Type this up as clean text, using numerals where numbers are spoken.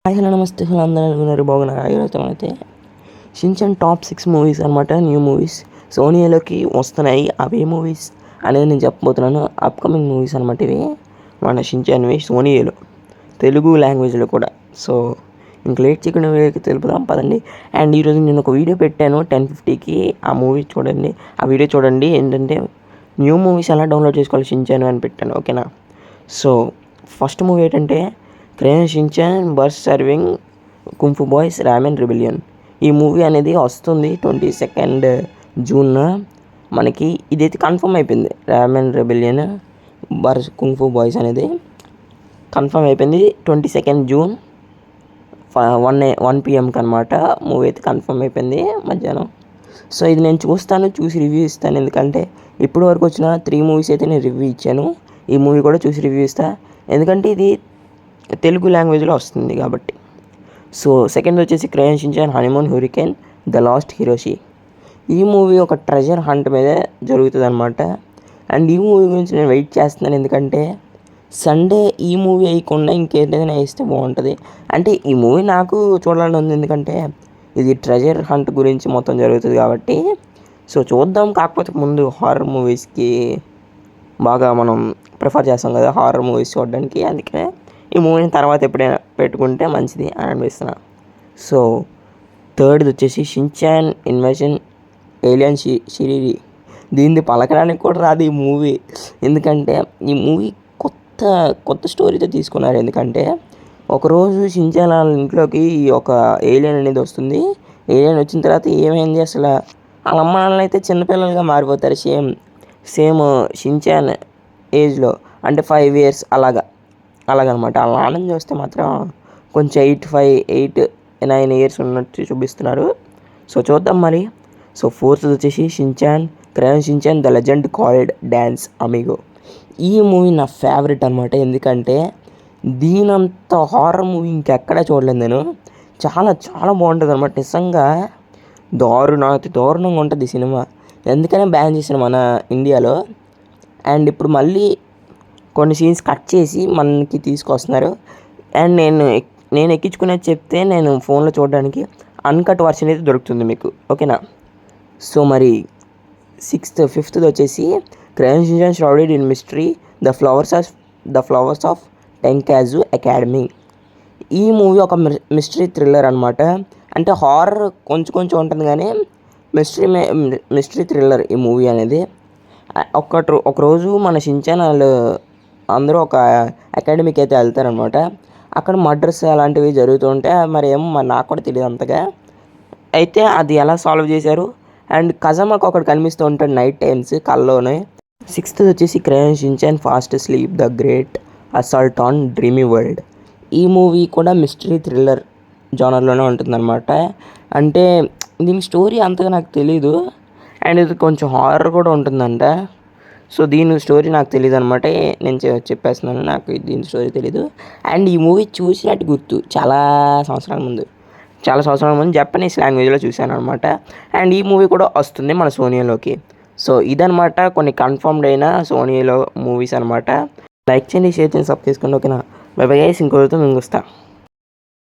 Hi hello నమస్తే hello అందరూ అనుకున్నారు బాగున్నారు. ఈరోజు అయితే షిన్చాన్ టాప్ 6 మూవీస్ అనమాట, న్యూ మూవీస్ సోనీలోకి వస్తున్నాయి. అవి మూవీస్ అనేది నేను చెప్పబోతున్నాను. అప్కమింగ్ మూవీస్ అనమాట ఇవి, మన షిన్చాన్వి సోనీలో తెలుగు లాంగ్వేజ్లో కూడా. సో ఇంక లేట్ చేయకుండా వీడియోకి తెలుపుదాం పదండి. అండ్ ఈరోజు నేను ఒక వీడియో పెట్టాను 10:50కి, ఆ మూవీ చూడండి, ఆ వీడియో చూడండి. ఏంటంటే న్యూ మూవీస్ ఎలా డౌన్లోడ్ చేసుకోవాలి షిన్చాన్ అని పెట్టాను, ఓకేనా. సో ఫస్ట్ మూవీ ఏంటంటే Crayon Shinchan burst serving kung fu boys ramen rebellion. ఈ మూవీ అనేది వస్తుంది 22nd జూన్. మనకి ఇదైతే కన్ఫర్మ్ అయిపోయింది. Ramen rebellion burst kung fu boys అనేది కన్ఫర్మ్ అయిపోయింది 22nd జూన్ 1 PM అనమాట. మూవీ అయితే కన్ఫర్మ్ అయిపోయింది మధ్యాహ్నం. సో ఇది నేను చూసి రివ్యూ ఇస్తాను. ఎందుకంటే ఇప్పటి వరకు వచ్చిన 3 మూవీస్ అయితే నేను రివ్యూ ఇచ్చాను. ఈ మూవీ కూడా చూసి రివ్యూ ఇస్తాను, ఎందుకంటే ఇది తెలుగు లాంగ్వేజ్లో వస్తుంది కాబట్టి. సో సెకండ్ వచ్చేసి Crayon Shinchan honeymoon hurricane the lost Hiroshi. ఈ మూవీ ఒక ట్రెజర్ హంట్ మీద జరుగుతుంది అనమాట. అండ్ ఈ మూవీ గురించి నేను వెయిట్ చేస్తున్నాను, ఎందుకంటే సండే ఈ మూవీ వేయకుండా ఇంకేదైనా వేస్తే బాగుంటుంది. అంటే ఈ మూవీ నాకు చూడాలని ఉంది, ఎందుకంటే ఇది ట్రెజర్ హంట్ గురించి మొత్తం జరుగుతుంది కాబట్టి. సో చూద్దాం. కాకపోతే ముందు హారర్ మూవీస్కి బాగా మనం ప్రిఫర్ చేస్తాం కదా, హారర్ మూవీస్ చూడడానికి. అందుకే ఈ మూవీని తర్వాత ఎప్పుడైనా పెట్టుకుంటే మంచిది అని అనిపిస్తున్నా. సో థర్డ్ది వచ్చేసి షిన్చాన్ ఇన్వేషన్ ఏలియన్ షిరిరి. దీన్ని పలకడానికి కూడా రాదు ఈ మూవీ, ఎందుకంటే ఈ మూవీ కొత్త స్టోరీతో తీసుకున్నారు. ఎందుకంటే ఒకరోజు షిన్చాన్ వాళ్ళ ఇంట్లోకి ఒక ఏలియన్ అనేది వస్తుంది. ఏలియన్ వచ్చిన తర్వాత ఏమైంది అసలు, వాళ్ళ అమ్మ నాన్నలు అయితే చిన్నపిల్లలుగా మారిపోతారు, సేమ్ షిన్చాన్ ఏజ్లో, అంటే 5 years అలాగనమాట. వాళ్ళ నాన్నని చూస్తే మాత్రం కొంచెం 8-9 years ఉన్నట్టు చూపిస్తున్నారు. సో చూద్దాం మరి. సో ఫోర్త్ వచ్చేసి Shinchan Crayon Shinchan the legend called dance amigo. ఈ మూవీ నా ఫేవరెట్ అనమాట, ఎందుకంటే దీనంత హారర్ మూవీ ఇంకెక్కడా చూడలేదు నేను. చాలా చాలా బాగుంటుంది అనమాట, నిజంగా దారుణంగా ఉంటుంది సినిమా. ఎందుకనే బ్యాన్ చేశాను మన ఇండియాలో. అండ్ ఇప్పుడు మళ్ళీ కొన్ని సీన్స్ కట్ చేసి మనకి తీసుకొస్తున్నారు. అండ్ నేను ఎక్కించుకునేది చెప్తే నేను ఫోన్లో చూడడానికి అన్కట్ వర్షన్ అయితే దొరుకుతుంది మీకు, ఓకేనా. సో మరి ఫిఫ్త్ వచ్చేసి Crayon Shinchan shrouded in mystery the flowers of Tenkazu academy. ఈ మూవీ ఒక మిస్టరీ థ్రిల్లర్ అనమాట. అంటే హారర్ కొంచెం ఉంటుంది, కానీ మిస్టరీ థ్రిల్లర్ ఈ మూవీ అనేది. ఒకరోజు మన షిన్చాన్ వాళ్ళు అందరూ ఒక అకాడమీకి అయితే వెళ్తారనమాట. అక్కడ మర్డర్స్ అలాంటివి జరుగుతుంటే మరి నాకు కూడా తెలియదు అంతగా. అయితే అది ఎలా సాల్వ్ చేశారు. అండ్ కజమాకు ఒకటి కనిపిస్తూ ఉంటాడు నైట్ టైమ్స్ కల్లోనే. సిక్స్త్ వచ్చేసి Crayon Shinchan fast sleep the great assault on dreamy world. ఈ మూవీ కూడా మిస్టరీ థ్రిల్లర్ జానర్లోనే ఉంటుందన్నమాట. అంటే దీని స్టోరీ అంతగా నాకు తెలీదు, అండ్ ఇది కొంచెం హారర్ కూడా ఉంటుందంట. సో దీని స్టోరీ నాకు తెలియదు అనమాట, నేను చెప్పేస్తున్నాను, నాకు దీని స్టోరీ తెలీదు. అండ్ ఈ మూవీ చూసినట్టు గుర్తు చాలా సంవత్సరాల ముందు జపనీస్ లాంగ్వేజ్లో చూశాను అనమాట. అండ్ ఈ మూవీ కూడా వస్తుంది మన సోనీలోకి. సో ఇదనమాట కొన్ని కన్ఫర్మ్డ్ అయిన సోనీలో మూవీస్ అనమాట. లైక్ చేయండి, షేర్ చేయండి, సబ్స్క్రైబ్ చేసుకోండి, ఓకేనా. బై బై గైస్, ఇంకోరితో మేము వస్తాం.